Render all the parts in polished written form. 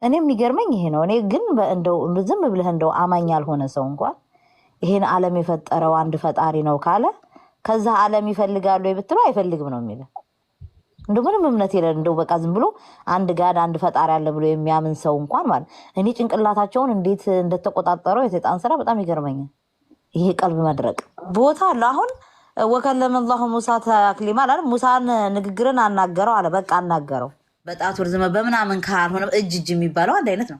እኔ የሚገርመኝ ይሄ ነው። እኔ ግን እንደው ዝም ብለህ እንደው አማኝ ያልሆነ ሰው እንኳን ይሄን ዓለም የፈጠረው አንድ ፈጣሪ ነው ካለ ከዛ ዓለም ይፈልጋሉ ብትለው አይፈልግም ነው የሚለው። እንደው ምንም እምነት የለም። እንደው በቃ ዝም ብሎ አንድ ጋድ አንድ ፈጣሪ አለ ብሎ የሚያምን ሰው እንኳን ማለት እኔ ጭንቅላታቸውን እንዴት እንደተቆጣጠረው የሰይጣን ስራ በጣም ይገርመኛል። ይሄ ቀልብ መድረቅ ቦታ አለ። አሁን ወከለመ አላሁ ሙሳ ተክሊማ አለ። ሙሳን ንግግርን አናገረው አለ። በቃ አናገረው በጣቱ ርዝመ በምናምን ካልሆነ እጅ የሚባለው አንድ አይነት ነው።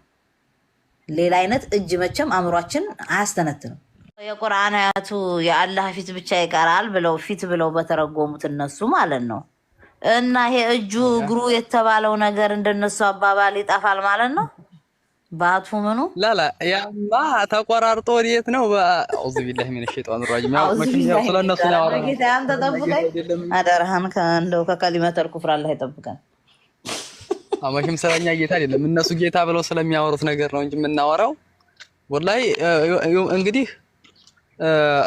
ሌላ አይነት እጅ መቼም አእምሯችን አያስተነትንም። የቁርአን አያቱ የአላህ ፊት ብቻ ይቀራል ብለው ፊት ብለው በተረጎሙት እነሱ ማለት ነው። እና ይሄ እጁ እግሩ የተባለው ነገር እንደነሱ አባባል ይጠፋል ማለት ነው። ባቱ ምኑ ላላ ያማ ተቆራርጦ ወዴት ነው? አውዙ ቢላሂ ሚነ ሸይጣን ረጂም ያው ስለነሱ ያወራ ጌታ አንተ ጠብቀኝ አደረሃን እንደው ከከሊመተል ኩፍር አላህ ይጠብቀን። አማሽም ስለኛ ጌታ አይደለም እነሱ ጌታ ብለው ስለሚያወሩት ነገር ነው እንጂ የምናወራው ወላሂ እንግዲህ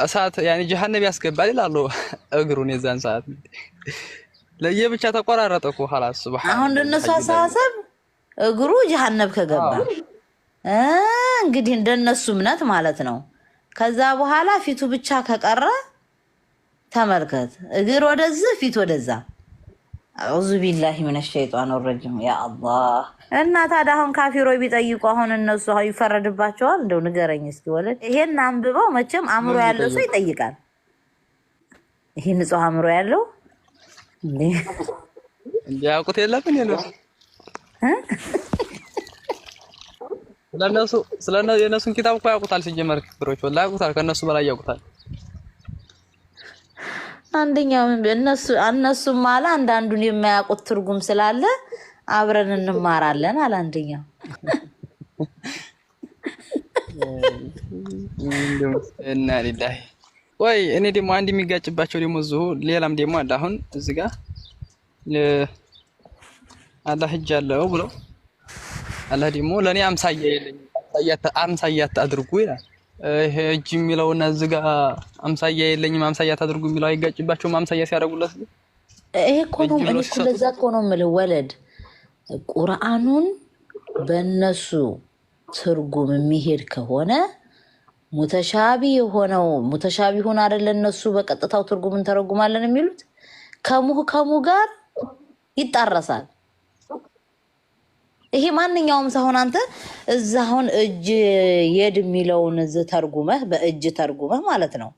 እሳት ያኔ ጀሃነም ያስገባል ይላሉ። እግሩን የዛን ሰዓት ለየብቻ ተቆራረጠ እኮ خلاص ሱብሃን አሁን እንደነሱ አሳሰብ እግሩ ጀሃነም ከገባ እንግዲህ እንደነሱ እምነት ማለት ነው። ከዛ በኋላ ፊቱ ብቻ ከቀረ ተመልከት፣ እግር ወደዚህ ፊት ወደዛ። አዑዙ ቢላሂ ሚነ ሸይጣን ረጂም ያ አላህ። እና ታዲያ አሁን ካፊሮች ቢጠይቁ አሁን እነሱ ይፈረድባቸዋል? እንደው ንገረኝ እስኪ ወለድ። ይሄን አንብበው መቼም አእምሮ ያለው ሰው ይጠይቃል። ይሄ ንጹህ አእምሮ ያለው እንዲያውቁት የለብን የለው ስለነሱ የነሱን ኪታብ እኮ ያውቁታል። ሲጀመር ክፍሮች ወላሂ ያውቁታል፣ ከነሱ በላይ ያውቁታል። አንደኛው እነሱ ማለ አንዳንዱን የማያውቁት ትርጉም ስላለ አብረን እንማራለን አለ አንደኛው። እና ሊላሂ ወይ እኔ ደግሞ አንድ የሚጋጭባቸው ደግሞ እዚሁ ሌላም ደግሞ አለ። አሁን እዚህ ጋር አላህ እጅ አለው ብሎ አላህ ደግሞ ለኔ አምሳያ የለኝም አምሳያ አድርጉ ይላል። ይሄ እጅ የሚለውና እዚህ ጋር አምሳያ የለኝም አምሳያ አድርጉ የሚለው አይጋጭባቸውም? አምሳያ ሲያደርጉለት ይሄ እኮ ነው። እኔ እኮ ለዛ እኮ ነው የምልህ ወለድ ቁርአኑን በእነሱ ትርጉም የሚሄድ ከሆነ ሙተሻቢ የሆነው ሙተሻቢ ሆነ አይደለ? እነሱ በቀጥታው ትርጉም እንተረጉማለን የሚሉት ከሙ ጋር ይጣረሳል። ይሄ ማንኛውም ሰው አንተ እዛውን እጅ የድ የሚለውን እዝ ተርጉመህ በእጅ ተርጉመህ ማለት ነው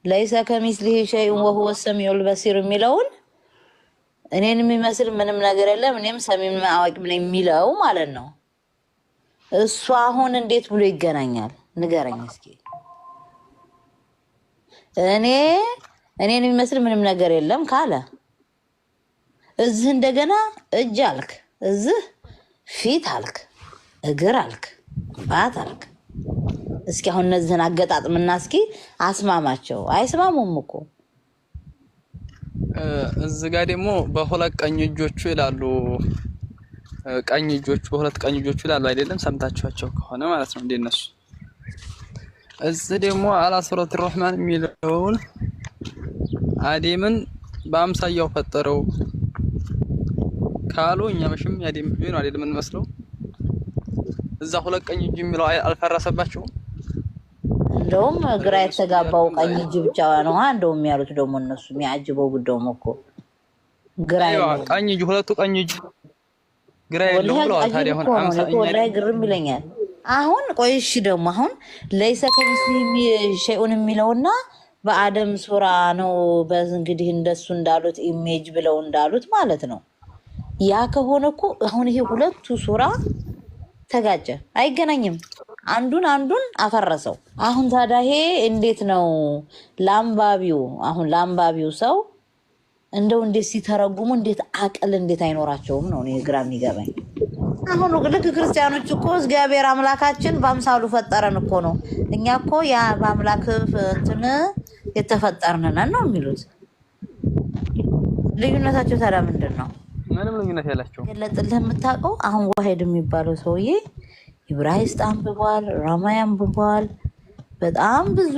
ለይሰ ከሚስሊሂ ሸይኡን ወሁወ ሰሚዑል በሲር የሚለውን እኔን የሚመስል ምንም ነገር የለም እኔም ሰሚም አዋቂም ነኝ የሚለው ማለት ነው። እሱ አሁን እንዴት ብሎ ይገናኛል? ንገረኝ እስኪ። እኔን የሚመስል ምንም ነገር የለም ካለ እዚህ እንደገና እጅ አልክ፣ እዚህ ፊት አልክ፣ እግር አልክ፣ ባት አልክ። እስኪ አሁን እነዚህን አገጣጥምና እስኪ አስማማቸው። አይስማሙም እኮ። እዚህ ጋር ደግሞ በሁለት ቀኝ እጆቹ ይላሉ። ቀኝ እጆቹ በሁለት ቀኝ እጆቹ ይላሉ አይደለም? ሰምታችኋቸው ከሆነ ማለት ነው እንደነሱ። እዚህ ደግሞ አላ ሱረት الرحمن የሚለውን አደምን በአምሳያው ፈጠረው ካሉ እኛ መቼም ያደም ነው አይደለም እንመስለው። እዛ ሁለት ቀኝ እጅ የሚለው አልፈረሰባቸውም? እንደውም ግራ የተጋባው ቀኝ እጅ ብቻ ነው እንደውም ያሉት ደግሞ እነሱ የሚያጅበው ጉዳዩም እኮ ግራ ነው። ቀኝ እጅ ሁለቱ ቀኝ እጅ ግራ ያለው ብለዋል። ታዲያ አሁን አምሳኛ ላይ ግርም ይለኛል። አሁን ቆይሽ ደግሞ አሁን ለይሰ ከሚስሊሂ ሸይኡን የሚለውና በአደም ሱራ ነው በእንግዲህ እንደሱ እንዳሉት ኢሜጅ ብለው እንዳሉት ማለት ነው። ያ ከሆነ እኮ አሁን ይሄ ሁለቱ ሱራ ተጋጨ፣ አይገናኝም። አንዱን አፈረሰው። አሁን ታዲያ ይሄ እንዴት ነው ላምባቢው? አሁን ላምባቢው ሰው እንደው እንዴት ሲተረጉሙ እንዴት አቅል እንዴት አይኖራቸውም ነው እኔ ግራ የሚገባኝ። አሁን ልክ ክርስቲያኖች እኮ እግዚአብሔር አምላካችን በአምሳሉ ፈጠረን እኮ ነው። እኛ እኮ ያ በአምላክ እንትን የተፈጠርን ነን ነው የሚሉት። ልዩነታቸው ታዲያ ምንድን ነው? ምንም ልዩነት ያላቸው ገለጥልህ የምታውቀው አሁን ዋሂድ የሚባለው ሰውዬ ኢብራሂስጥ አንብቧል፣ ራማይ አንብቧል፣ በጣም ብዙ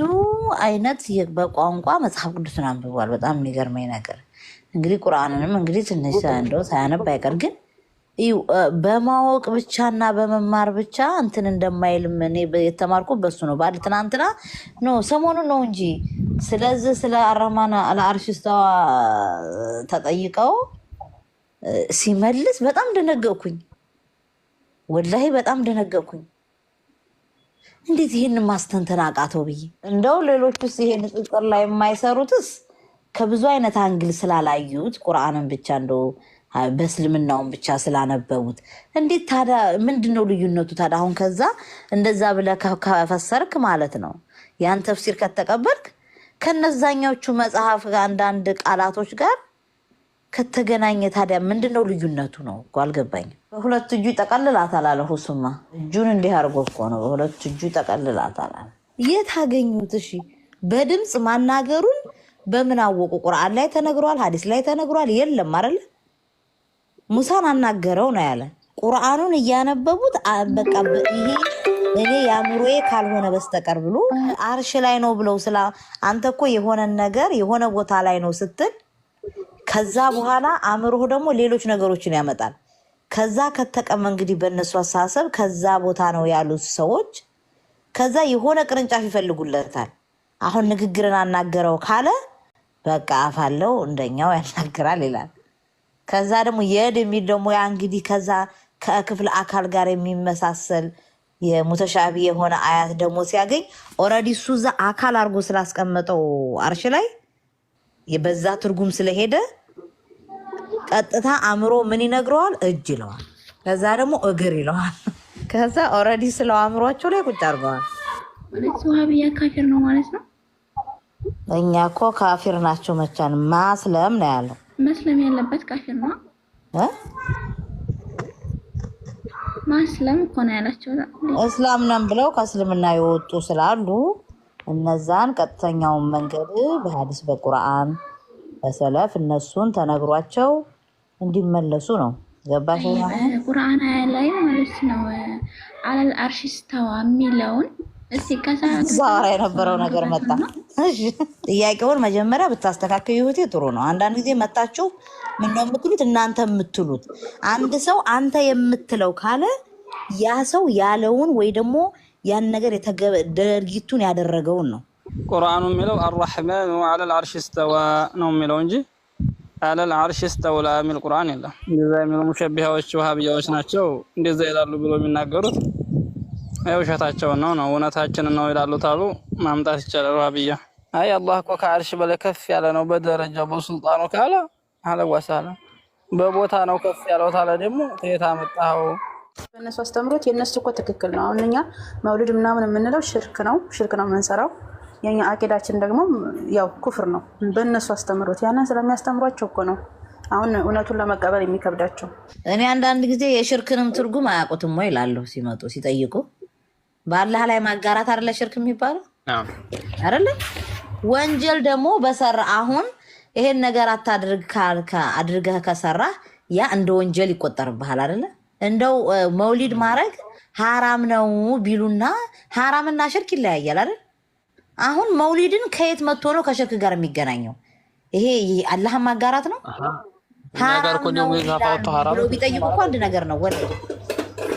አይነት በቋንቋ መጽሐፍ ቅዱስን አንብቧል። በጣም የሚገርመኝ ነገር እንግዲህ ቁርአንንም እንግዲህ ትንሽ እንደው ሳያነብ አይቀር ግን በማወቅ ብቻና በመማር ብቻ እንትን እንደማይልም እኔ የተማርኩት በሱ ነው። ባል ትናንትና ኖ ሰሞኑን ነው እንጂ ስለዚህ ስለ አረህማን አልዓርሽ እስተዋ ተጠይቀው ሲመልስ በጣም ደነገጥኩኝ። ወላሂ በጣም ደነገጥኩኝ። እንዴት ይህን ማስተንተን አቃተው ብዬ እንደው ሌሎቹስ ይሄ ንጽጽር ላይ የማይሰሩትስ ከብዙ አይነት አንግል ስላላዩት ቁርአንን ብቻ እንደው በእስልምናውን ብቻ ስላነበቡት እንዴት ታዲያ ምንድን ነው ልዩነቱ ታዲያ? አሁን ከዛ እንደዛ ብለህ ከፈሰርክ ማለት ነው ያን ተፍሲር ከተቀበልክ ከነዛኛዎቹ መጽሐፍ አንዳንድ ቃላቶች ጋር ከተገናኘ ታዲያ ምንድን ነው ልዩነቱ ነው እኮ አልገባኝም። በሁለት እጁ ይጠቀልላታል አለ ሁሱማ። እጁን እንዲህ አድርጎ እኮ ነው በሁለት እጁ ይጠቀልላታል አለ። የት አገኙት? እሺ በድምፅ ማናገሩን በምን አወቁ? ቁርአን ላይ ተነግሯል? ሀዲስ ላይ ተነግሯል? የለም አይደለ? ሙሳን አናገረው ነው ያለ። ቁርአኑን እያነበቡት በቃ ይሄ እኔ የአእምሮዬ ካልሆነ በስተቀር ብሎ አርሽ ላይ ነው ብለው ስላ አንተ እኮ የሆነ ነገር የሆነ ቦታ ላይ ነው ስትል ከዛ በኋላ አእምሮህ ደግሞ ሌሎች ነገሮችን ያመጣል። ከዛ ከተቀመ እንግዲህ በእነሱ አሳሰብ ከዛ ቦታ ነው ያሉት ሰዎች ከዛ የሆነ ቅርንጫፍ ይፈልጉለታል። አሁን ንግግርን አናገረው ካለ በቃ አፋለው እንደኛው ያናግራል ይላል። ከዛ ደግሞ የድ የሚል ደግሞ ያ እንግዲህ ከዛ ከክፍለ አካል ጋር የሚመሳሰል የሙተሻቢ የሆነ አያት ደግሞ ሲያገኝ ኦልሬዲ እሱ እዛ አካል አድርጎ ስላስቀመጠው አርሽ ላይ የበዛ ትርጉም ስለሄደ ቀጥታ አእምሮ ምን ይነግረዋል? እጅ ይለዋል። ከዛ ደግሞ እግር ይለዋል። ከዛ ኦልሬዲ ስለው አእምሯቸው ላይ ቁጭ አድርገዋል። ወሃቢያ ካፊር ነው ማለት ነው። እኛ እኮ ካፊር ናቸው መቻን ማስለም ነው ያለው። መስለም ያለበት ካፊር ነው። ማስለም እኮ ነው ያላቸው። እስላም ነን ብለው ከእስልምና የወጡ ስላሉ እነዛን ቀጥተኛውን መንገድ በሐዲስ በቁርአን በሰለፍ እነሱን ተነግሯቸው እንዲመለሱ ነው። ገባሽ? ቁርአን ላይ ማለት ነው አለል አርሽ ስተዋ የሚለውን እስቲ ዛሬ የነበረው ነገር መጣ። ጥያቄውን መጀመሪያ ብታስተካክል ይሁቴ ጥሩ ነው። አንዳንድ ጊዜ መጣችሁ ምን ነው የምትሉት እናንተ የምትሉት አንድ ሰው አንተ የምትለው ካለ ያ ሰው ያለውን ወይ ደግሞ ያን ነገር ድርጊቱን ያደረገውን ነው። ቁርአኑ የሚለው አርረሕማኑ ዐለል ዐርሽ እስተዋ ነው የሚለው እንጂ ዐለል ዐርሽ እስተውላ የሚል ቁርአን የለም። እንደዛ የሚሉ ሙሸቢሃዎች ወሃቢያዎች ናቸው እንደዛ ይላሉ ብሎ የሚናገሩት ውሸታቸውን ነው። እውነታችንን ነው ይላሉ ታሉ ማምጣት ይቻላል። ወሃቢያ አይ አላህ እኮ ከዐርሽ በላይ ከፍ ያለ ነው በደረጃው በሱልጣኑ ካለ አለዋሳለ በቦታ ነው ከፍ ያለው ታለ ደግሞ ተየታ መጣው። በእነሱ አስተምሮት የእነሱ እኮ ትክክል ነው። አሁን እኛ መውሊድ ምናምን የምንለው ሽርክ ነው የምንሰራው። የኛ አቂዳችን ደግሞ ያው ኩፍር ነው በእነሱ አስተምሮት። ያንን ስለሚያስተምሯቸው እኮ ነው አሁን እውነቱን ለመቀበል የሚከብዳቸው። እኔ አንዳንድ ጊዜ የሽርክንም ትርጉም አያውቁትም ወይ እላለሁ ሲመጡ ሲጠይቁ። በአላህ ላይ ማጋራት አይደለ ሽርክ የሚባለው አይደለ? ወንጀል ደግሞ በሰራ አሁን ይሄን ነገር አታድርግ አድርገህ ከሰራህ ያ እንደ ወንጀል ይቆጠርብሃል አይደለ? እንደው መውሊድ ማድረግ ሐራም ነው ቢሉና ሐራምና ሽርክ ይለያያል አይደል? አሁን መውሊድን ከየት መጥቶ ነው ከሽርክ ጋር የሚገናኘው? ይሄ አላህን ማጋራት ነው። ሐራም ነው ብሎ ቢጠይቁ እኮ አንድ ነገር ነው። ወደ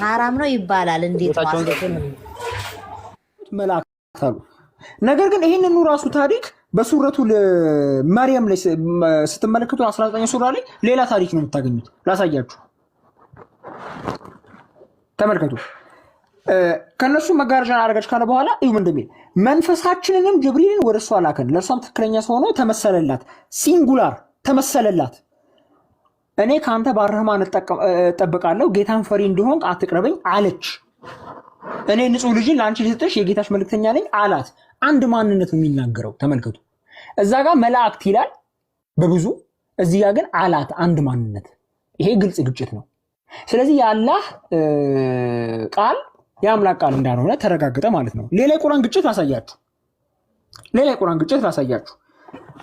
ሐራም ነው ይባላል። እንዴት መላእክት አሉ። ነገር ግን ይህንኑ ራሱ ታሪክ በሱረቱ መርየም ላይ ስትመለከቱ 19 ሱራ ላይ ሌላ ታሪክ ነው የምታገኙት። ላሳያችሁ፣ ተመልከቱ። ከነሱ መጋረጃን አደረገች ካለ በኋላ እዩ ምን እንደሚል መንፈሳችንንም ጅብሪልን ወደ እሷ ላከን፣ ለእርሷም ትክክለኛ ሰው ሆኖ ተመሰለላት። ሲንጉላር ተመሰለላት። እኔ ከአንተ በአረህማን እጠብቃለሁ፣ ጌታን ፈሪ እንዲሆን አትቅረበኝ አለች። እኔ ንጹህ ልጅን ለአንቺ ልሰጥሽ የጌታሽ መልክተኛ ነኝ አላት። አንድ ማንነት ነው የሚናገረው። ተመልከቱ። እዛ ጋር መላእክት ይላል በብዙ፣ እዚህ ጋር ግን አላት አንድ ማንነት። ይሄ ግልጽ ግጭት ነው። ስለዚህ የአላህ ቃል የአምላክ ቃል እንዳልሆነ ተረጋገጠ ማለት ነው። ሌላ የቁርአን ግጭት ላሳያችሁ።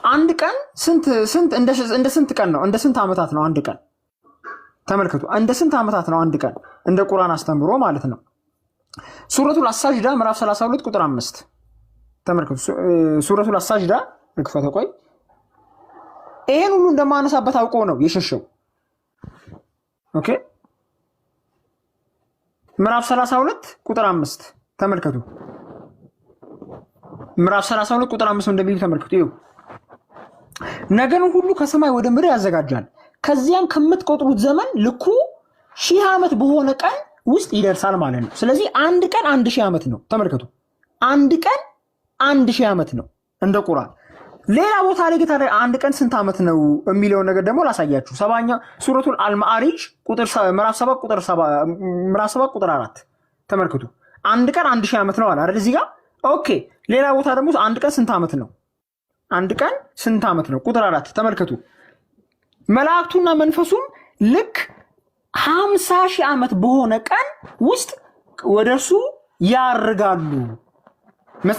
አንድ ቀን እንደ ስንት ቀን ነው? እንደ ስንት ዓመታት ነው አንድ ቀን? ተመልከቱ። እንደ ስንት ዓመታት ነው አንድ ቀን እንደ ቁርአን አስተምሮ ማለት ነው። ሱረቱል አሳጅዳ ምዕራፍ 32 ቁጥር 5 ተመልከቱ። ሱረቱል አሳጅዳ ልክፈተ ቆይ። ይሄን ሁሉ እንደማነሳበት አውቆ ነው የሸሸው። ኦኬ ምዕራፍ 32 ቁጥር 5 ተመልከቱ። ምዕራፍ 32 ቁጥር 5 እንደሚል ተመልከቱ። ይኸው ነገርን ሁሉ ከሰማይ ወደ ምድር ያዘጋጃል፣ ከዚያም ከምትቆጥሩት ዘመን ልኩ 1000 ዓመት በሆነ ቀን ውስጥ ይደርሳል ማለት ነው። ስለዚህ አንድ ቀን 1000 ዓመት ነው። ተመልከቱ፣ አንድ ቀን 1000 ዓመት ነው እንደ ቁርአን። ሌላ ቦታ ላይ ጌታ አንድ ቀን ስንት ዓመት ነው የሚለውን ነገር ደግሞ ላሳያችሁ። ሰባኛ ሱረቱል አልማዕሪጅ ምዕራፍ 7 ቁጥር 4 ተመልከቱ። አንድ ቀን 1000 ዓመት ነው አለ አይደል እዚህ ጋር። ኦኬ ሌላ ቦታ ደግሞ አንድ ቀን ስንት ዓመት ነው? አንድ ቀን ስንት ዓመት ነው? ቁጥር 4 ተመልከቱ። መላእክቱና መንፈሱም ልክ 50,000 ዓመት በሆነ ቀን ውስጥ ወደሱ ያርጋሉ።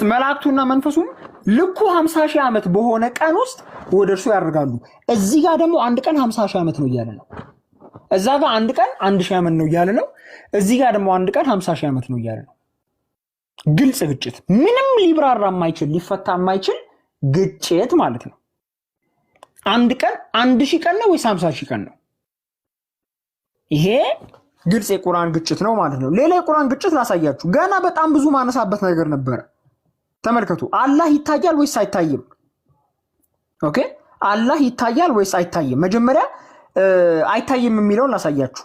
መላእክቱና መንፈሱም ልኩ 50,000 ዓመት በሆነ ቀን ውስጥ ወደሱ ያርጋሉ። እዚህ ጋር ደግሞ አንድ ቀን 50,000 ዓመት ነው እያለ ነው። እዛ ጋር አንድ ቀን 1000 ዓመት ነው እያለ ነው። እዚህ ጋር ደግሞ አንድ ቀን 50,000 ዓመት ነው እያለ ነው። ግልጽ ግጭት፣ ምንም ሊብራራ የማይችል ሊፈታ የማይችል ግጭት ማለት ነው። አንድ ቀን 1000 ቀን ነው ወይስ 50,000 ቀን ነው? ይሄ ግልጽ የቁርአን ግጭት ነው ማለት ነው። ሌላ የቁርአን ግጭት ላሳያችሁ። ገና በጣም ብዙ ማነሳበት ነገር ነበረ። ተመልከቱ። አላህ ይታያል ወይስ አይታይም? ኦኬ አላህ ይታያል ወይስ አይታይም? መጀመሪያ አይታይም የሚለውን ላሳያችሁ።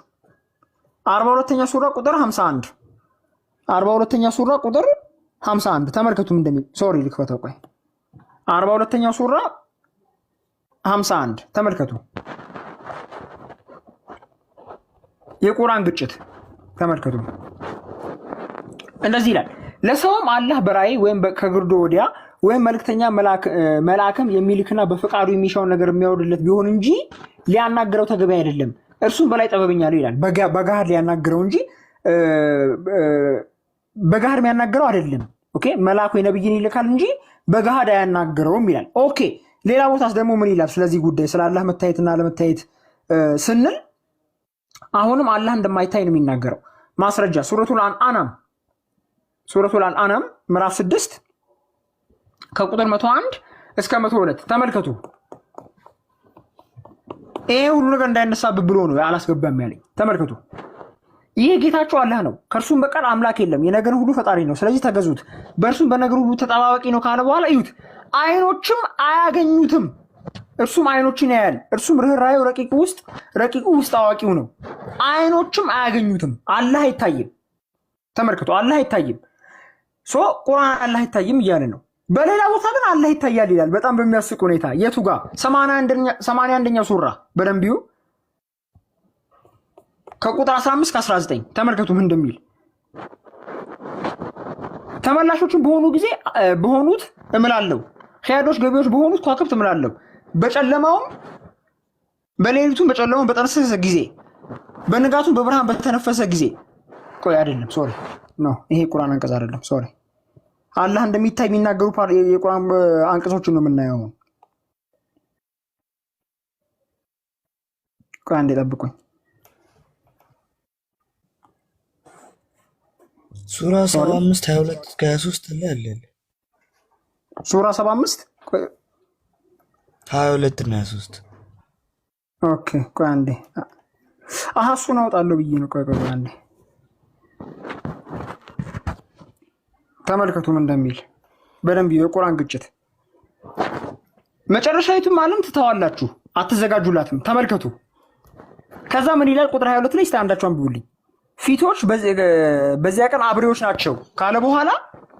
42ኛ ሱራ ቁጥር 51 42ኛ ሱራ ቁጥር 51 ተመልከቱም እንደሚል ሶሪ ልክፈተው ቆይ 42ኛ ሱራ 51 ተመልከቱ። የቁርአን ግጭት ተመልከቱ። እንደዚህ ይላል፣ ለሰውም አላህ በራእይ ወይም ከግርዶ ወዲያ ወይም መልእክተኛ መልአክም የሚልክና በፈቃዱ የሚሻውን ነገር የሚያወርድለት ቢሆን እንጂ ሊያናግረው ተገቢ አይደለም። እርሱም በላይ ጠበበኛ ነው ይላል። በጋህር ሊያናግረው እንጂ በጋህር የሚያናግረው አይደለም። ኦኬ መልአክ ወይ ነብይን ይልካል እንጂ በጋህር አያናግረውም ይላል። ኦኬ ሌላ ቦታስ ደግሞ ምን ይላል ስለዚህ ጉዳይ ስለ አላህ መታየትና ለመታየት ስንል አሁንም አላህ እንደማይታይ ነው የሚናገረው። ማስረጃ ሱረቱል አንዓም ምዕራፍ 6 ከቁጥር 101 እስከ 102 ተመልከቱ። ይሄ ሁሉ ነገር እንዳይነሳብህ ብሎ ነው አላስገባም ያለኝ። ተመልከቱ። ይህ ጌታቸው አላህ ነው፣ ከእርሱም በቀር አምላክ የለም፣ የነገርን ሁሉ ፈጣሪ ነው፣ ስለዚህ ተገዙት፣ በእርሱም በነገር ሁሉ ተጠባባቂ ነው ካለ በኋላ እዩት፣ አይኖችም አያገኙትም፣ እርሱም አይኖችን ያያል፣ እርሱም ርኅራኄው ረቂቁ ውስጥ አዋቂው ነው። አይኖችም አያገኙትም፣ አላህ አይታይም። ተመልከቱ፣ አላህ አይታይም። ቁርአን አላህ አይታይም እያለ ነው። በሌላ ቦታ ግን አላህ ይታያል ይላል። በጣም በሚያስቅ ሁኔታ የቱ ጋር? 81ኛ ሱራ በደንብ ይዩ፣ ከቁጥር 15 እስከ 19 ተመልከቱ ምን እንደሚል። ተመላሾችን በሆኑት እምላለሁ፣ ኺያዶች ገቢዎች በሆኑት ከዋክብት እምላለሁ፣ በጨለማውም በሌሊቱም በጨለማውም በጠነሰሰ ጊዜ በንጋቱም በብርሃን በተነፈሰ ጊዜ። ቆይ አይደለም ሶሪ ነው፣ ይሄ ቁርአን አንቀጽ አይደለም ሶሪ። አላህ እንደሚታይ የሚናገሩ የቁርአን አንቀጾችን ነው የምናየው። ቆይ አንዴ ጠብቁኝ። ሱራ 75 22 እስከ 23 ላይ አለ። ሱራ 75 22 እና 23 ኦኬ። ቆይ አንዴ እሱን አውጣለሁ ብዬ ነው። ቆይ አንዴ ተመልከቱም እንደሚል በደንብ የቁርአን ግጭት። መጨረሻዊቱም ዓለም ትተዋላችሁ አትዘጋጁላትም። ተመልከቱ። ከዛ ምን ይላል? ቁጥር 22 ላይ አንዳችሁ አንብቡልኝ። ፊቶች በዚያ ቀን አብሬዎች ናቸው ካለ በኋላ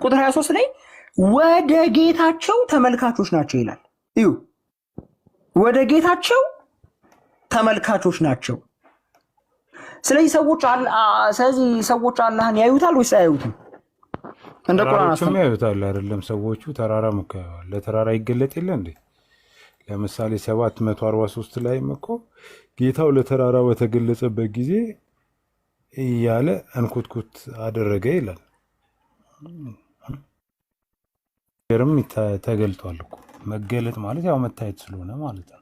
ቁጥር 23 ላይ ወደ ጌታቸው ተመልካቾች ናቸው ይላል። እዩ፣ ወደ ጌታቸው ተመልካቾች ናቸው። ስለዚህ ሰዎች አላህን ያዩታል ወይስ አያዩትም? እንደ ቁርአን ያዩታል አይደለም? ሰዎቹ ተራራ መከዋል። ለተራራ ይገለጥ የለ እንዴ? ለምሳሌ 743 ላይም እኮ ጌታው ለተራራ በተገለጸበት ጊዜ እያለ እንኩትኩት አደረገ ይላል። ገርም ተገልጧል እኮ። መገለጥ ማለት ያው መታየት ስለሆነ ማለት ነው።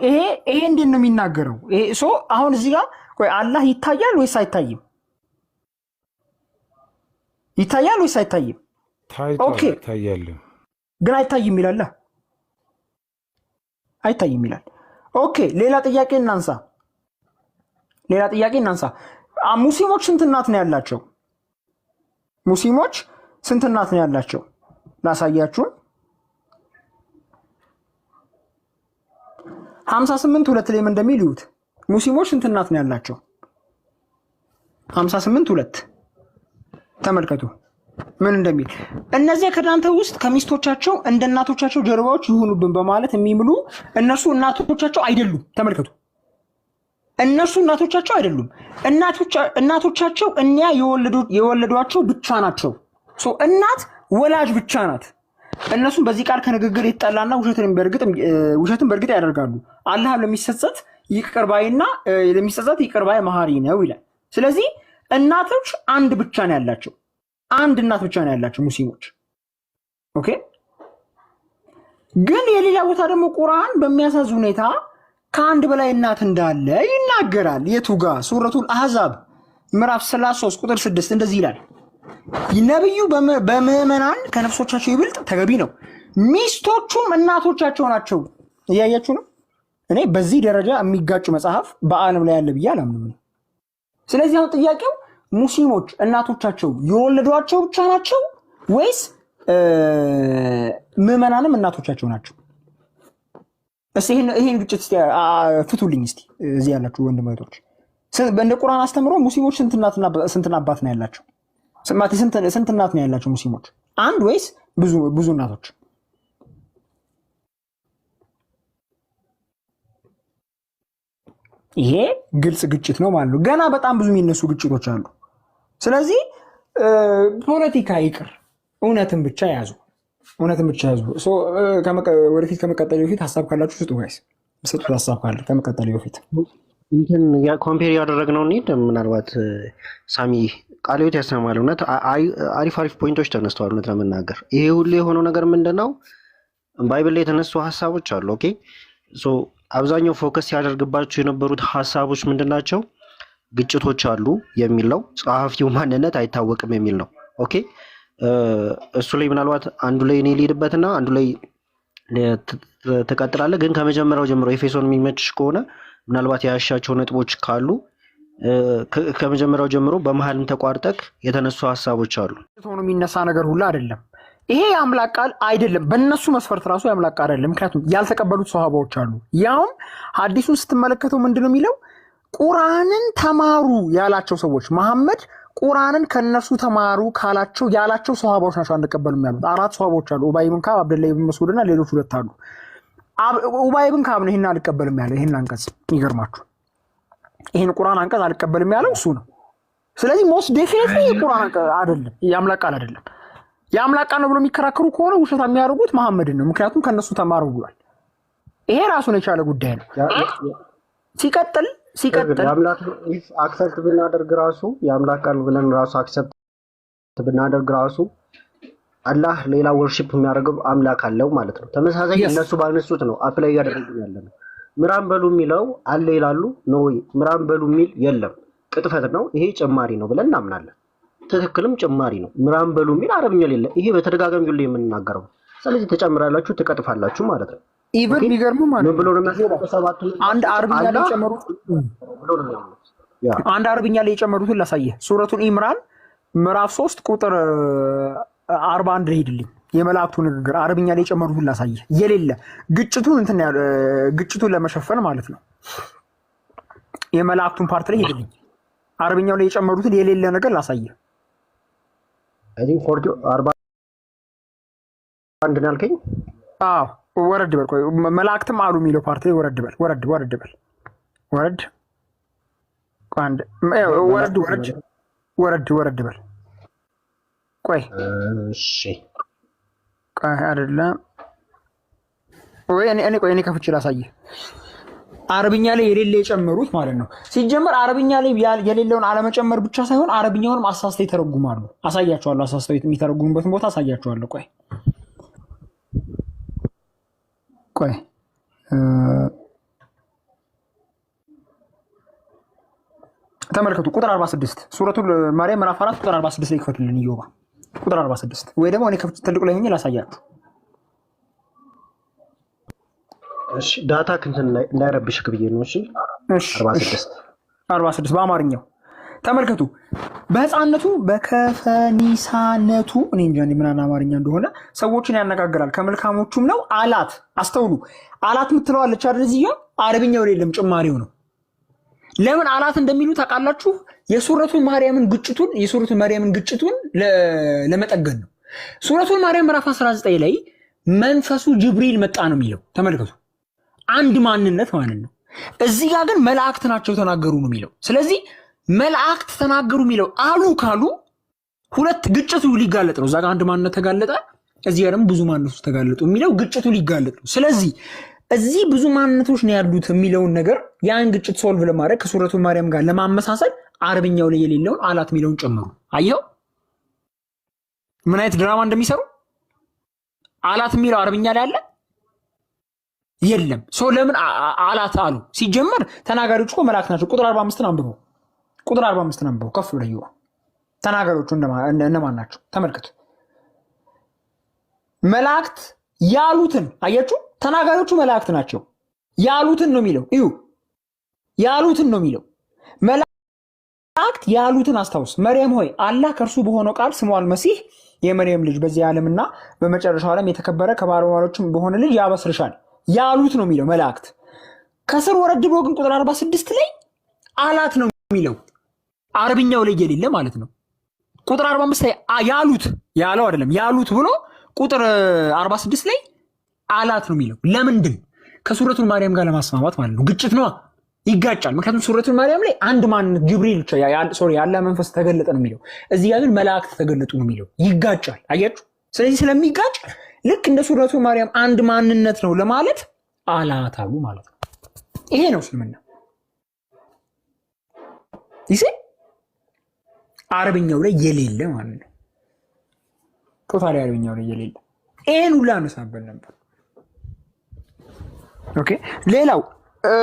ይሄ እንዴት ነው የሚናገረው? አሁን እዚህ ጋር ቆይ አላህ ይታያል ወይስ አይታይም? ይታያል ወይስ አይታይም? ኦኬ ይታያል፣ ግን አይታይም ይላል። አይታይም ይላል። ኦኬ ሌላ ጥያቄ እናንሳ። ሌላ ጥያቄ እናንሳ። ሙስሊሞች ስንት እናት ነው ያላቸው? ሙስሊሞች ስንት እናት ነው ያላቸው? ላሳያችሁ። 58:2 ላይ እንደሚል ይዩት። ሙስሊሞች ስንት እናት ነው ያላቸው? 58:2 ተመልከቱ ምን እንደሚል። እነዚያ ከእናንተ ውስጥ ከሚስቶቻቸው እንደ እናቶቻቸው ጀርባዎች ይሁኑብን በማለት የሚምሉ እነሱ እናቶቻቸው አይደሉም። ተመልከቱ፣ እነሱ እናቶቻቸው አይደሉም። እናቶቻቸው እኒያ የወለዷቸው ብቻ ናቸው። እናት ወላጅ ብቻ ናት። እነሱም በዚህ ቃል ከንግግር የተጠላና ውሸትን በእርግጥ ያደርጋሉ። አላህ ለሚጸጸት ይቅር ባይና ለሚጸጸት ይቅር ባይ መሐሪ ነው ይላል። ስለዚህ እናቶች አንድ ብቻ ነው ያላቸው። አንድ እናት ብቻ ነው ያላቸው ሙስሊሞች። ኦኬ። ግን የሌላ ቦታ ደግሞ ቁርአን በሚያሳዝን ሁኔታ ከአንድ በላይ እናት እንዳለ ይናገራል። የቱ ጋር? ሱረቱል አህዛብ ምዕራፍ 33 ቁጥር 6 እንደዚህ ይላል፣ ነብዩ በምዕመናን ከነፍሶቻቸው ይበልጥ ተገቢ ነው፣ ሚስቶቹም እናቶቻቸው ናቸው። እያያችሁ ነው። እኔ በዚህ ደረጃ የሚጋጩ መጽሐፍ በዓለም ላይ ያለ ብዬ አላምንም። ስለዚህ አሁን ጥያቄው ሙስሊሞች እናቶቻቸው የወለዷቸው ብቻ ናቸው ወይስ ምዕመናንም እናቶቻቸው ናቸው? እስቲ ይሄን ግጭት ፍቱልኝ እስቲ እዚህ ያላችሁ ወንድም እህቶች። እንደ ቁርአን አስተምሮ ሙስሊሞች ስንት አባት ነው ያላቸው? ስንት እናት ነው ያላቸው ሙስሊሞች? አንድ ወይስ ብዙ እናቶች? ይሄ ግልጽ ግጭት ነው ማለት ነው። ገና በጣም ብዙ የሚነሱ ግጭቶች አሉ። ስለዚህ ፖለቲካ ይቅር፣ እውነትን ብቻ ያዙ። ወደፊት ከመቀጠል በፊት ሀሳብ ካላችሁ ስጡ ጋይስ፣ ስጡት ሀሳብ ካለ ከመቀጠል በፊት እንትን ኮምፔር ያደረግነው እንሂድ። ምናልባት ሳሚ ቃልዮት ያሰማል። እውነት አሪፍ ፖይንቶች ተነስተዋል። እውነት ለመናገር ይሄ ሁሉ የሆነው ነገር ምንድን ነው? ባይብል ላይ የተነሱ ሀሳቦች አሉ። ኦኬ ሶ አብዛኛው ፎከስ ያደርግባቸው የነበሩት ሀሳቦች ምንድን ናቸው? ግጭቶች አሉ የሚል ነው። ጸሐፊው ማንነት አይታወቅም የሚል ነው። ኦኬ እሱ ላይ ምናልባት አንዱ ላይ እኔ ልሄድበትና አንዱ ላይ ትቀጥላለህ። ግን ከመጀመሪያው ጀምሮ ኤፌሶን የሚመችሽ ከሆነ ምናልባት ያሻቸው ነጥቦች ካሉ ከመጀመሪያው ጀምሮ በመሀልም ተቋርጠክ የተነሱ ሀሳቦች አሉ። ሆኖ የሚነሳ ነገር ሁሉ አይደለም። ይሄ የአምላክ ቃል አይደለም። በእነሱ መስፈርት ራሱ የአምላክ ቃል አይደለም። ምክንያቱም ያልተቀበሉት ሰሃባዎች አሉ። ያውም ሐዲሱን ስትመለከተው ምንድነው የሚለው? ቁርአንን ተማሩ ያላቸው ሰዎች መሐመድ ቁርአንን ከነሱ ተማሩ ካላቸው ያላቸው ሰሃባዎች ናቸው አንቀበልም ያሉት። 4 ሰሃባዎች አሉ። ኡባይ ኢብኑ ከዓብ፣ አብደላህ ኢብኑ መስዑድና ሌሎች 2 አሉ። ኡባይ ኢብኑ ከዓብ ነው ይሄን አልቀበልም ያለው። ይሄን አንቀጽ ይገርማችሁ፣ ይሄን ቁርአን አንቀጽ አልቀበልም ያለው እሱ ነው። ስለዚህ ሞስት ዴፊኒትሊ ቁርአን አንቀጽ አይደለም፣ የአምላክ ቃል አይደለም። የአምላክ ቃል ነው ብሎ የሚከራከሩ ከሆነ ውሸት የሚያደርጉት መሐመድን ነው። ምክንያቱም ከነሱ ተማሩ ብሏል። ይሄ ራሱን የቻለ ጉዳይ ነው። ሲቀጥል የአምላክ አክሰፕት ብናደርግ ራሱ የአምላክ ቃል ብለን ራሱ አክሰፕት ብናደርግ ራሱ አላህ ሌላ ወርሺፕ የሚያደርገው አምላክ አለው ማለት ነው። ተመሳሳይ እነሱ ባነሱት ነው አፕላይ እያደረግን ያለ ነው። ምራን በሉ የሚለው አለ ይላሉ። ነው ምራን በሉ የሚል የለም፣ ቅጥፈት ነው። ይሄ ጭማሪ ነው ብለን እናምናለን። ትክክልም ጭማሪ ነው። ምራን በሉ የሚል አረብኛ የለ። ይሄ በተደጋጋሚ ሁሉ የምንናገረው። ስለዚህ ተጨምራላችሁ ትቀጥፋላችሁ ማለት ነው። ኢቭን የሚገርሙ ማለት ምን ብሎ ነው የሚያስቀምጠው? አንድ አረብኛ ላይ የጨመሩት አንድ አረብኛ ላይ የጨመሩትን ላሳየህ። ሱረቱን ኢምራን ምዕራፍ 3 ቁጥር 41 ላይ ሄድልኝ። የመላእክቱ ንግግር አረብኛ ላይ የጨመሩትን ላሳየህ። የሌለ ግጭቱን ለመሸፈን ማለት ነው። የመላእክቱን ፓርት ላይ ሄድልኝ። አረብኛው ላይ የጨመሩትን የሌለ ነገር ላሳየህ። አይ ቲንክ 41 ነው ያልከኝ? አዎ ወረድ በል። ቆይ መላእክትም አሉ የሚለው ፓርት ላይ ወረድ በል። ወረድ በል። ቆይ እሺ፣ ቆይ አይደለም ወይ እኔ ከፍቼ ላሳየህ። አረብኛ ላይ የሌለ የጨመሩት ማለት ነው። ሲጀመር አረብኛ ላይ የሌለውን አለመጨመር ብቻ ሳይሆን አረብኛውንም አሳስተው ይተረጉማሉ። አሳያቸዋለሁ። አሳስተው የሚተረጉሙበትን ቦታ አሳያቸዋለሁ። ቆይ ተመልከቱ። ቁጥር 46 ሱረቱል ማርያም ምዕራፍ 4 ቁጥር 46 ላይ ክፈቱልን። ኢዮባ ቁጥር 46 ወይ ደግሞ እኔ ከፍቼ ትልቁ ላይ ሆኜ ላሳያችሁ። እሺ ዳታ ክንትን ላይ እንዳይረብሽ ብዬ ነው። እሺ 46 46 በአማርኛው ተመልከቱ። በህፃንነቱ በከፈኒሳነቱ እኔ እንጃ ምን አማርኛ እንደሆነ ሰዎችን ያነጋግራል። ከመልካሞቹም ነው አላት። አስተውሉ። አላት የምትለዋለች አይደል? እዚህ አረብኛው የለም ጭማሪው ነው። ለምን አላት እንደሚሉ ታውቃላችሁ? የሱረቱን ማርያምን ግጭቱን ለመጠገን ነው። ሱረቱን ማርያም ምዕራፍ 19 ላይ መንፈሱ ጅብሪል መጣ ነው የሚለው። ተመልከቱ። አንድ ማንነት ማለት ነው። እዚህ ጋር ግን መላእክት ናቸው ተናገሩ ነው የሚለው። ስለዚህ መላእክት ተናገሩ የሚለው አሉ ካሉ ሁለት ግጭቱ ሊጋለጥ ነው። እዛ ጋር አንድ ማንነት ተጋለጠ፣ እዚህ ጋር ደግሞ ብዙ ማንነቶች ተጋለጡ የሚለው ግጭቱ ሊጋለጥ ነው። ስለዚህ እዚህ ብዙ ማንነቶች ነው ያሉት የሚለውን ነገር ያን ግጭት ሶልቭ ለማድረግ ከሱረቱ ማርያም ጋር ለማመሳሰል አረብኛው ላይ የሌለውን አላት የሚለውን ጨመሩ። አየው ምን አይነት ድራማ እንደሚሰሩ። አላት የሚለው አረብኛ ላይ አለ የለም። ሰው ለምን አላት አሉ? ሲጀመር ተናጋሪዎች እኮ መላእክት ናቸው። ቁጥር 45 አንብበው። ቁጥር 45 አንብበው። ከፍ ብለው ተናጋሪዎቹ እነማን ናቸው? ተመልከቱ። መላእክት ያሉትን አያችሁ። ተናጋሪዎቹ መላእክት ናቸው። ያሉትን ነው የሚለው። እዩ ያሉትን ነው የሚለው። መላእክት ያሉትን አስታውስ። መርየም ሆይ አላህ ከእርሱ በሆነው ቃል ስሙ አልመሲህ የመርየም ልጅ በዚህ ዓለምና በመጨረሻው ዓለም የተከበረ ከባለሟሎችም በሆነ ልጅ ያበስርሻል ያሉት ነው የሚለው መላእክት። ከስር ወረድ ብሎ ግን ቁጥር 46 ላይ አላት ነው የሚለው። አረብኛው ላይ የሌለ ማለት ነው። ቁጥር 45 ላይ ያሉት ያለው አይደለም ያሉት ብሎ ቁጥር 46 ላይ አላት ነው የሚለው። ለምንድን? ከሱረቱን ማርያም ጋር ለማስማማት ማለት ነው። ግጭት ነው፣ ይጋጫል። ምክንያቱም ሱረቱን ማርያም ላይ አንድ ማንነት ጅብሪል ያለ መንፈስ ተገለጠ ነው የሚለው። እዚህ ጋር ግን መላእክት ተገለጡ ነው የሚለው። ይጋጫል። አያችሁ። ስለዚህ ስለሚጋጭ ልክ እንደ ሱረቱ ማርያም አንድ ማንነት ነው ለማለት አላት አሉ ማለት ነው። ይሄ ነው እስልምና። ይሄ አረብኛው ላይ የሌለ ማለት ነው። ቶታሊ አረብኛው ላይ የሌለ ይሄን ሁላ አነሳበል ነበር። ኦኬ ሌላው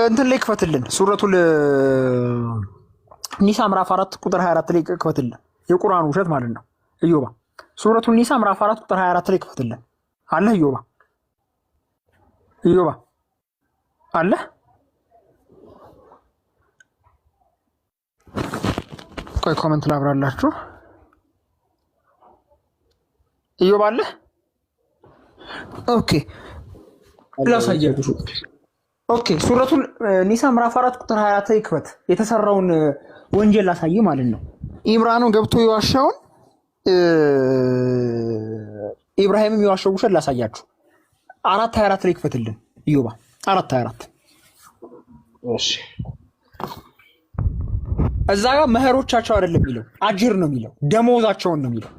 እንትን ላይ ክፈትልን። ሱረቱል ኒሳ ምዕራፍ 4 ቁጥር 24 ላይ ክፈትልን። የቁርአን ውሸት ማለት ነው። እዮባ ሱረቱል ኒሳ ምዕራፍ 4 ቁጥር 24 ላይ ክፈትልን። አለ እዮባ አለ። ቆይ ኮሜንት ላብራላችሁ። እዮባ አለ። ኦኬ ላሳያችሁ። ኦኬ ሱረቱል ኒሳ ምዕራፍ 4 ቁጥር 24 ላይ ክፈት። የተሰራውን ወንጀል ላሳይ ማለት ነው። ኢምራኑን ገብቶ የዋሻውን ኢብራሂምም የዋሸው ውሸት ላሳያችሁ። 4:24 ላይ ክፈትልን እዮባ 4:24። እሺ እዛ ጋር መህሮቻቸው አይደለም የሚለው አጅር ነው የሚለው፣ ደሞዛቸውን ነው የሚለው።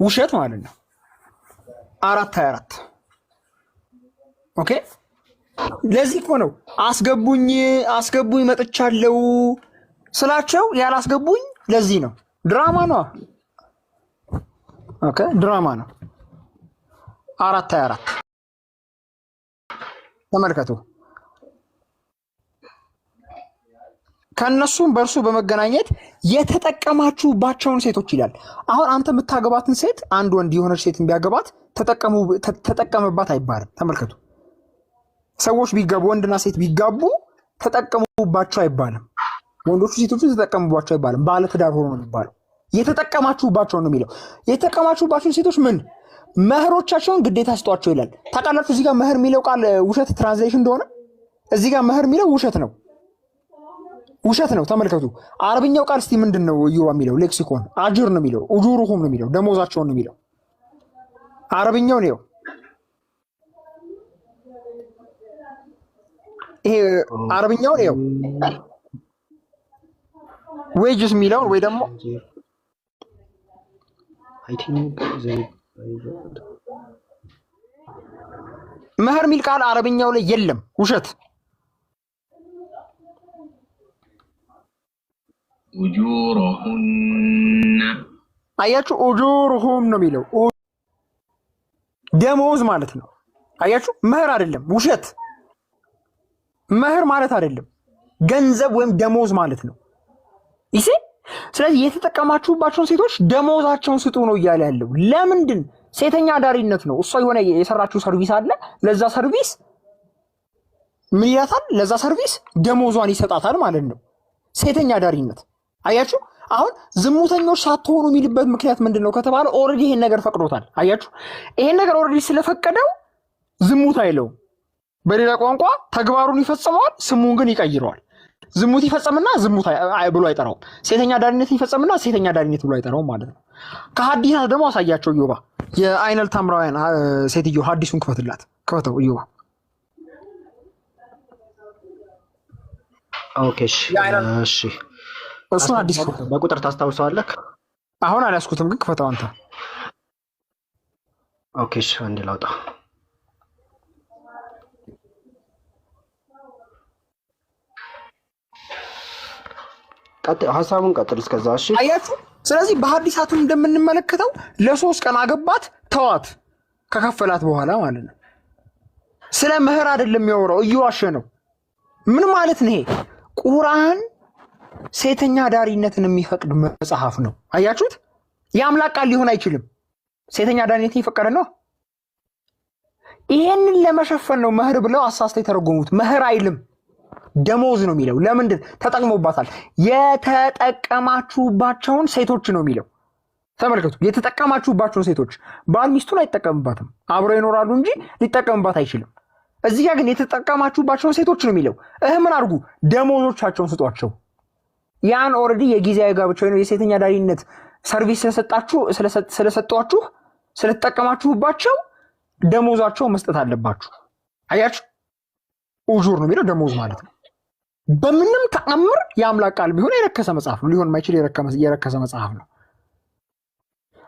ውሸት ማለት ነው። 4:24 ኦኬ። ለዚህ እኮ ነው አስገቡኝ መጥቻለሁ ስላቸው ያላስገቡኝ። ለዚህ ነው ድራማ ነው። ኦኬ ድራማ ነው። 4:24 ተመልከቱ። ከነሱም በእርሱ በመገናኘት የተጠቀማችሁባቸውን ሴቶች ይላል። አሁን አንተ የምታገባትን ሴት አንድ ወንድ የሆነች ሴት ቢያገባት ተጠቀምባት አይባልም። ተመልከቱ። ሰዎች ቢጋቡ ወንድና ሴት ቢጋቡ ተጠቀሙባቸው አይባልም። ወንዶቹ ሴቶቹ ተጠቀሙባቸው አይባልም። ባለ ትዳር ሆኖ ነው የሚባለው። የተጠቀማችሁባቸው ነው የሚለው። የተጠቀማችሁባቸውን ሴቶች ምን መህሮቻቸውን ግዴታ ስጧቸው ይላል። ታውቃላችሁ እዚህ ጋር መህር የሚለው ቃል ውሸት ትራንስሌሽን እንደሆነ እዚህ ጋር መህር የሚለው ውሸት ነው። ተመልከቱ። አረብኛው ቃል እስቲ ምንድን ነው እዩዋ የሚለው ሌክሲኮን አጅር ነው የሚለው፣ ኡጁሩሁም ነው የሚለው፣ ደሞዛቸውን ነው የሚለው። አረብኛው ነው ይሄ አረብኛው ነው። ዌጅስ የሚለውን ወይ ደግሞ መህር የሚል ቃል አረብኛው ላይ የለም። ውሸት። አያችሁ፣ ኡጁሩሁም ነው የሚለው ደሞዝ ማለት ነው። አያችሁ፣ መህር አይደለም። ውሸት መህር ማለት አይደለም፣ ገንዘብ ወይም ደሞዝ ማለት ነው። ይሄ ስለዚህ የተጠቀማችሁባቸውን ሴቶች ደሞዛቸውን ስጡ ነው እያለ ያለው። ለምንድን? ሴተኛ አዳሪነት ነው። እሷ የሆነ የሰራችው ሰርቪስ አለ። ለዛ ሰርቪስ ምን ይላታል? ለዛ ሰርቪስ ደሞዟን ይሰጣታል ማለት ነው። ሴተኛ ዳሪነት። አያችሁ አሁን ዝሙተኞች ሳትሆኑ የሚልበት ምክንያት ምንድነው ከተባለ ኦልሬዲ ይሄን ነገር ፈቅዶታል። አያችሁ ይሄን ነገር ኦልሬዲ ስለፈቀደው ዝሙት አይለውም። በሌላ ቋንቋ ተግባሩን ይፈጽመዋል፣ ስሙን ግን ይቀይረዋል። ዝሙት ይፈጽምና ዝሙት ብሎ አይጠራውም። ሴተኛ ዳሪነት ይፈጽምና ሴተኛ ዳሪነት ብሎ አይጠራውም ማለት ነው። ከሐዲሳት ደግሞ አሳያቸው ኢዮባ የአይነል ታምራውያን ሴትዮ ሐዲሱን ክፈተው ኢዮባ። ኦኬ እሺ እሱን አዲስ በቁጥር ታስታውሰዋለህ? አሁን አልያዝኩትም ግን ክፈተው አንተ። ኦኬ እሺ አንዴ ላውጣ። ሀሳቡን ቀጥል እስከዛ። እሺ አያችሁ። ስለዚህ በሐዲሳቱን እንደምንመለከተው ለ3 ቀን አገባት ተዋት ከከፈላት በኋላ ማለት ነው። ስለ ምህር አይደለም የሚያወራው፣ እየዋሸ ነው። ምን ማለት ነው ይሄ? ቁርአን ሴተኛ ዳሪነትን የሚፈቅድ መጽሐፍ ነው። አያችሁት? የአምላክ ቃል ሊሆን አይችልም። ሴተኛ ዳሪነትን የፈቀደ ነው። ይሄንን ለመሸፈን ነው ምህር ብለው አሳስተው የተረጎሙት። ምህር አይልም ደሞዝ ነው የሚለው። ለምንድን ተጠቅሞባታል? የተጠቀማችሁባቸውን ሴቶች ነው የሚለው። ተመልከቱ፣ የተጠቀማችሁባቸውን ሴቶች። ባል ሚስቱን አይጠቀምባትም፣ አብረው ይኖራሉ እንጂ ሊጠቀምባት አይችልም። እዚህ ጋር ግን የተጠቀማችሁባቸውን ሴቶች ነው የሚለው። ምን አድርጉ? ደሞዞቻቸውን ስጧቸው። ያን ኦልሬዲ የጊዜያዊ ጋብቻ ወይ የሴተኛ ዳሪነት ሰርቪስ ስለሰጧችሁ ስለተጠቀማችሁባቸው ደሞዛቸው መስጠት አለባችሁ። አያችሁ፣ ኡጁር ነው የሚለው ደሞዝ ማለት ነው። በምንም ተአምር የአምላክ ቃል ቢሆን የረከሰ መጽሐፍ ነው። ሊሆን የማይችል የረከሰ መጽሐፍ ነው።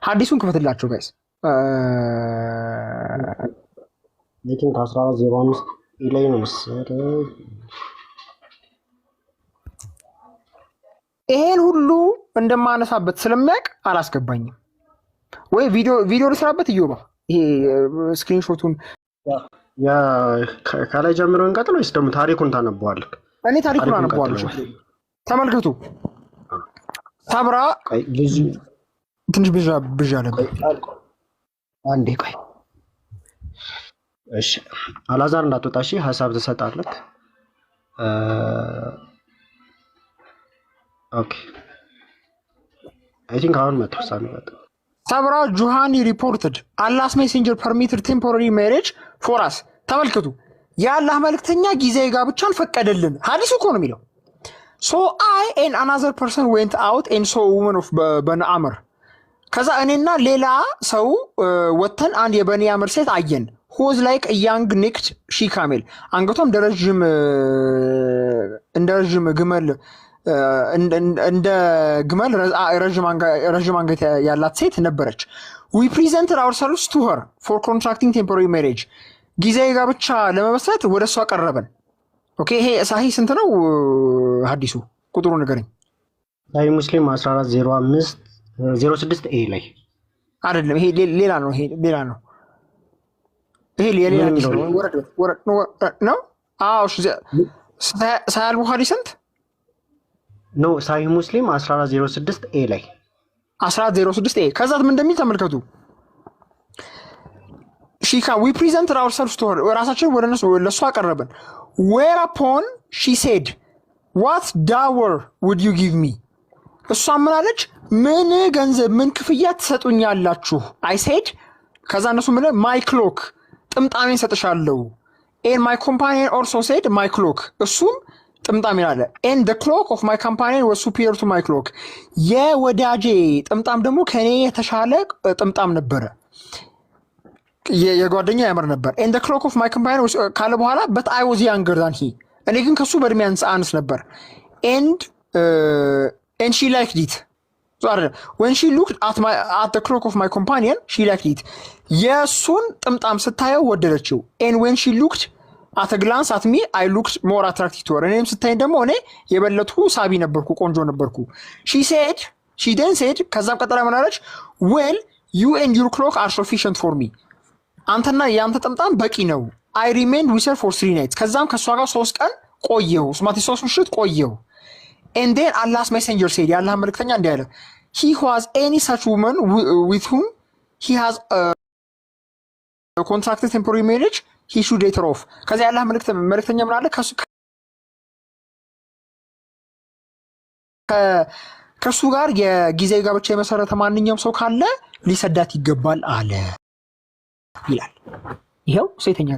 ሐዲሱን ክፈትላቸው ጋይስ። ሌኪን ከ1405 ላይ ነው መሰለኝ። ይሄን ሁሉ እንደማነሳበት ስለሚያውቅ አላስገባኝም። ወይ ቪዲዮ ልስራበት እዮባ። ይሄ ስክሪንሾቱን ከላይ ጀምሮ እንቀጥል ወይስ ደግሞ ታሪኩን ታነበዋለህ? እኔ ታሪኩን አነበዋለሁ። ተመልከቱ። ሳብራ ትንሽ ብዣ ነበር። አንዴ ቆይ እሺ፣ አላዛር እንዳትወጣ እሺ። ሀሳብ ትሰጣለህ። ኦኬ አይ ቲንክ አሁን መጥቷል። ሳብራ ጆሃኒ ሪፖርትድ አላስ ሜሴንጀር ፐርሚትድ ቴምፖራሪ ሜሬጅ ፎር አስ። ተመልከቱ፣ የአላህ መልእክተኛ ጊዜያዊ ጋብቻን ፈቀደልን። ሐዲሱ እኮ ነው የሚለው። ሶ አይ ኤን አናዘር ፐርሰን ዌንት አውት ኤን ሶ ውመን ኦፍ በነአምር። ከዛ እኔና ሌላ ሰው ወተን አንድ የበኒያምር ሴት አየን። ሆዝ ላይክ ያንግ ኔክድ ሺ ካሜል፣ አንገቷም እንደ ረዥም ግመል ረዥም አንገት ያላት ሴት ነበረች። ዊ ፕሪዘንትድ አወርሰልቭስ ቱ ሄር ፎር ኮንትራክቲንግ ቴምፖራሪ ሜሬጅ፣ ጊዜያዊ ጋብቻ ለመመስረት ወደ እሷ ቀረበን። ኦኬ ይሄ ሳሂ ስንት ነው ሐዲሱ? ቁጥሩ ንገረኝ። ሳሂ ሙስሊም 1405 06 ኤ ላይ አይደለም። ይሄ ሌላ ነው። ይሄ ሌላ ነው። አዎ ሳሂህ ቡኻሪ ስንት ነው? ሳሂህ ሙስሊም 1406 ኤ ላይ 1406 ኤ። ከዛ ምን እንደሚል ተመልከቱ። ሺካ ዊ ፕሪዘንትድ አወርሰልቭስ ቱ ሄር፣ ራሳችን ወደ እነሱ ለእሱ አቀረብን። ዌር አፖን ሺ ሴድ ዋት ዳወር ውድ ዩ ጊቭ ሚ፣ እሷ ምን አለች? ምን ገንዘብ ምን ክፍያ ትሰጡኛላችሁ? አይ ሴድ፣ ከዛ እነሱ ምን ማይ ክሎክ፣ ጥምጣሜን ሰጥሻለሁ። ኤን ማይ ኮምፓኒየን ኦልሶ ሴድ ማይ ክሎክ፣ እሱም ጥምጣም ይላል። ኤን ደ ክሎክ ኦፍ ማይ ካምፓኒየን ወዝ ሱፒሪየር ቱ ማይ ክሎክ፣ የወዳጄ ጥምጣም ደግሞ ከኔ የተሻለ ጥምጣም ነበረ፣ የጓደኛ ያምር ነበር። ኤን ደ ክሎክ ኦፍ ማይ ካምፓኒየን ካለ በኋላ በት አይ ዋዝ ያንገር ዛን ሂ፣ እኔ ግን ከሱ በእድሜ አንስ ነበር። ኤንድ ሺ ላይክድ ኢት ወን ሺ ሉክድ አት ደ ክሎክ ኦፍ ማይ ኮምፓኒየን ሺ ላይክድ ኢት፣ የእሱን ጥምጣም ስታየው ወደደችው። ኤን ዌን ሺ ሉክድ አት ግላንስ አት ሚ አይ ሉክድ ሞር አትራክቲቭ ቱ ሄር፣ እኔም ስታይኝ ደግሞ እኔ የበለጥኩ ሳቢ ነበርኩ፣ ቆንጆ ነበርኩ። ሺ ደን ሴድ፣ ከዛም ቀጠላ ምን አለች? ዌል ዩ ኤንድ ዩር ክሎክ አር ሰፊሽንት ፎር ሚ፣ አንተና የአንተ ጥምጣም በቂ ነው። አይ ሪሜንድ ዊዝ ሄር ፎር 3 ናይትስ፣ ከዛም ከእሷ ጋር 3 ቀን ቆየሁ፣ 3 ምሽት ቆየሁ። ኤንድ ዜን አላህስ ሜሴንጀር ሴድ፣ የአላህ መልእክተኛ እንዲህ አለ፣ ሂ ሁ ሃዝ ኤኒ ሰች ውመን ዊዝ ሁም ሂ ሃዝ ኮንትራክትድ ቴምፖራሪ ሜሬጅ ሂ ሹድ ዴት ሄር ኦፍ። ከዚያ ያላህ መልእክተኛ ምን አለ? ከእሱ ጋር የጊዜያዊ ጋብቻ የመሰረተ ማንኛውም ሰው ካለ ሊሰዳት ይገባል አለ ይላል። ይኸው ሴተኛ